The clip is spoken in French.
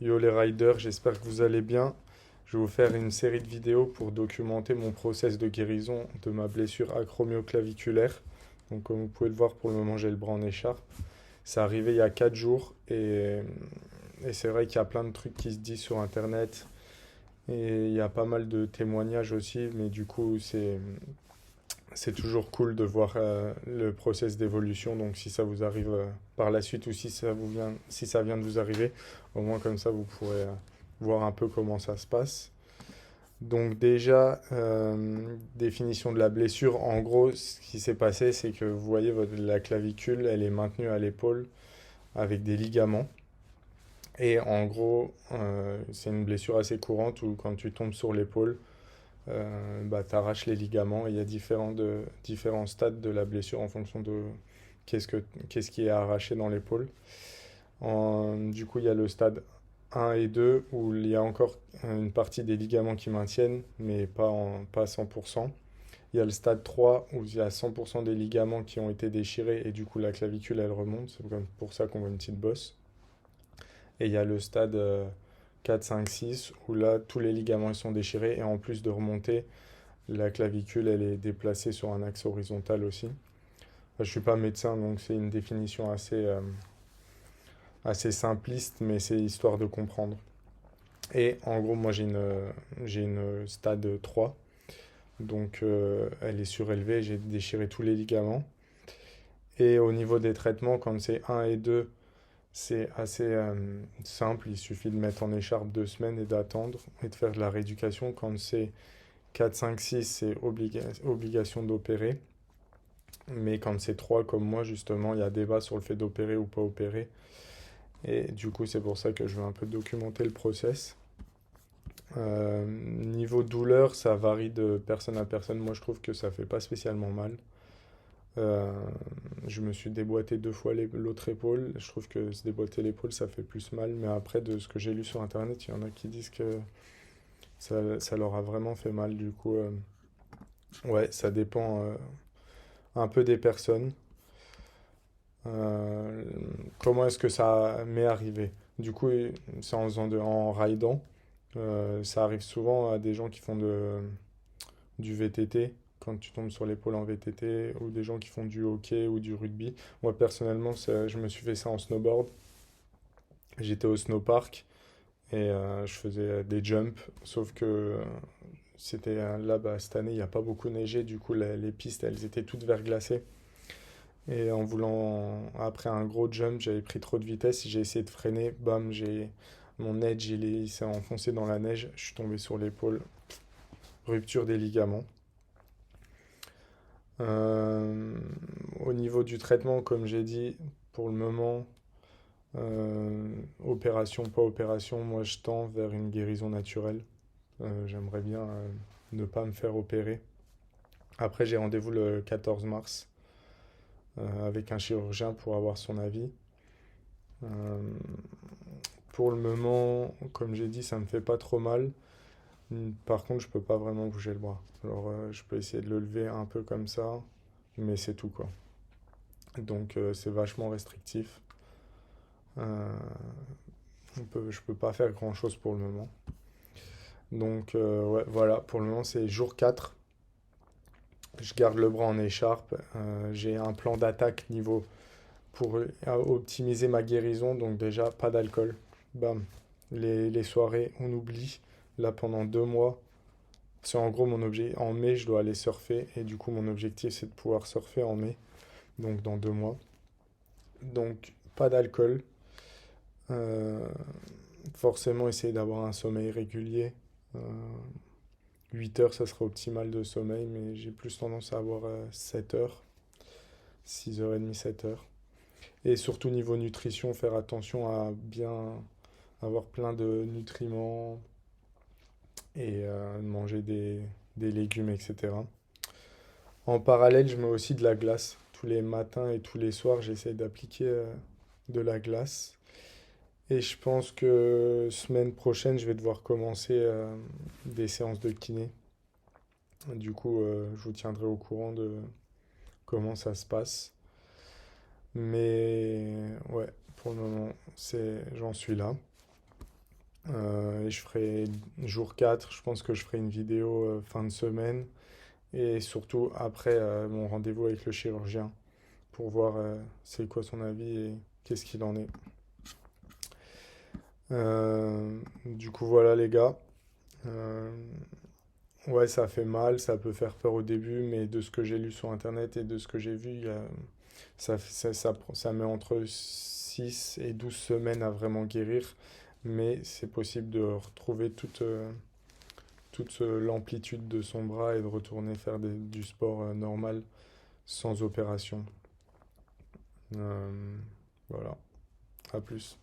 Yo les riders, j'espère que vous allez bien. Je vais vous faire une série de vidéos pour documenter mon process de guérison de ma blessure acromioclaviculaire. Donc comme vous pouvez le voir, pour le moment j'ai le bras en écharpe. C'est arrivé il y a 4 jours et c'est vrai qu'il y a plein de trucs qui se disent sur internet et il y a pas mal de témoignages aussi, mais du coup c'est toujours cool de voir le process d'évolution. Donc si ça vous arrive par la suite ou si ça vient de vous arriver, au moins comme ça vous pourrez voir un peu comment ça se passe. Donc déjà, définition de la blessure. En gros, ce qui s'est passé, c'est que vous voyez, la clavicule, elle est maintenue à l'épaule avec des ligaments. Et en gros, c'est une blessure assez courante où quand tu tombes sur l'épaule, bah, tu arraches les ligaments. Et il y a différents stades de la blessure en fonction de qu'est-ce que, qu'est-ce qui est arraché dans l'épaule. Du coup, il y a le stade 1 et 2 où il y a encore une partie des ligaments qui maintiennent, mais pas 100%. Il y a le stade 3 où il y a 100% des ligaments qui ont été déchirés et du coup la clavicule elle remonte. C'est pour ça qu'on voit une petite bosse. Et il y a le stade 4, 5, 6 où là tous les ligaments ils sont déchirés et en plus de remonter, la clavicule elle est déplacée sur un axe horizontal aussi. Enfin, je suis pas médecin donc c'est une définition assez simpliste, mais c'est histoire de comprendre. Et en gros, moi j'ai une stade 3, donc elle est surélevée, j'ai déchiré tous les ligaments. Et au niveau des traitements, quand c'est 1 et 2, c'est assez simple, il suffit de mettre en écharpe 2 semaines et d'attendre et de faire de la rééducation. Quand c'est 4, 5, 6, c'est obligation d'opérer. Mais quand c'est 3 comme moi, justement, il y a débat sur le fait d'opérer ou pas opérer. Et du coup, c'est pour ça que je veux un peu documenter le process. Niveau douleur, ça varie de personne à personne. Moi, je trouve que ça fait pas spécialement mal. Euh, je me suis déboîté 2 fois l'autre épaule. Je trouve que se déboîter l'épaule, ça fait plus mal. Mais après, de ce que j'ai lu sur Internet, il y en a qui disent que ça leur a vraiment fait mal. Du coup, ouais, ça dépend un peu des personnes. Euh, Comment est-ce que ça m'est arrivé? Du coup, c'est en ridant. Ça arrive souvent à des gens qui font du VTT, quand tu tombes sur l'épaule en VTT, ou des gens qui font du hockey ou du rugby. Moi, personnellement, je me suis fait ça en snowboard. J'étais au snowpark et je faisais des jumps, sauf que c'était là, bah, cette année, il n'y a pas beaucoup neigé, du coup, les pistes, elles étaient toutes verglacées. Et en voulant, après un gros jump, j'avais pris trop de vitesse, j'ai essayé de freiner, bam, mon edge, il s'est enfoncé dans la neige, je suis tombé sur l'épaule, rupture des ligaments. Euh, Au niveau du traitement, comme j'ai dit, pour le moment, opération, pas opération, moi je tends vers une guérison naturelle. J'aimerais bien ne pas me faire opérer. Après, j'ai rendez-vous le 14 mars avec un chirurgien pour avoir son avis. Euh, pour le moment, comme j'ai dit, ça me fait pas trop mal. Par contre, je peux pas vraiment bouger le bras. Alors, je peux essayer de le lever un peu comme ça, mais c'est tout quoi. Donc, c'est vachement restrictif. Euh, je peux pas faire grand-chose pour le moment. Donc, ouais, voilà, pour le moment, c'est jour 4. Je garde le bras en écharpe. J'ai un plan d'attaque niveau pour optimiser ma guérison. Donc, déjà, pas d'alcool. Bam. Les soirées, on oublie. Là, pendant 2 mois, c'est en gros mon objet. En mai, je dois aller surfer. Et du coup, mon objectif, c'est de pouvoir surfer en mai. Donc, dans 2 mois. Donc, pas d'alcool. Euh, Forcément, essayer d'avoir un sommeil régulier. Euh, 8 heures, ça serait optimal de sommeil, mais j'ai plus tendance à avoir 7 heures, 6h30, 7 heures. Et surtout niveau nutrition, faire attention à bien avoir plein de nutriments et manger des légumes, etc. En parallèle, je mets aussi de la glace. Tous les matins et tous les soirs, j'essaie d'appliquer de la glace. Et je pense que semaine prochaine, je vais devoir commencer des séances de kiné. Du coup, je vous tiendrai au courant de comment ça se passe. Mais ouais, pour le moment, j'en suis là. Et je ferai jour 4, je pense que je ferai une vidéo fin de semaine. Et surtout après mon rendez-vous avec le chirurgien pour voir c'est quoi son avis et qu'est-ce qu'il en est. Du coup, voilà les gars. Euh, ouais, ça fait mal, ça peut faire peur au début, mais de ce que j'ai lu sur Internet et de ce que j'ai vu, ça met entre 6 et 12 semaines à vraiment guérir, mais c'est possible de retrouver toute l'amplitude de son bras et de retourner faire du sport normal sans opération. Euh, voilà, à plus.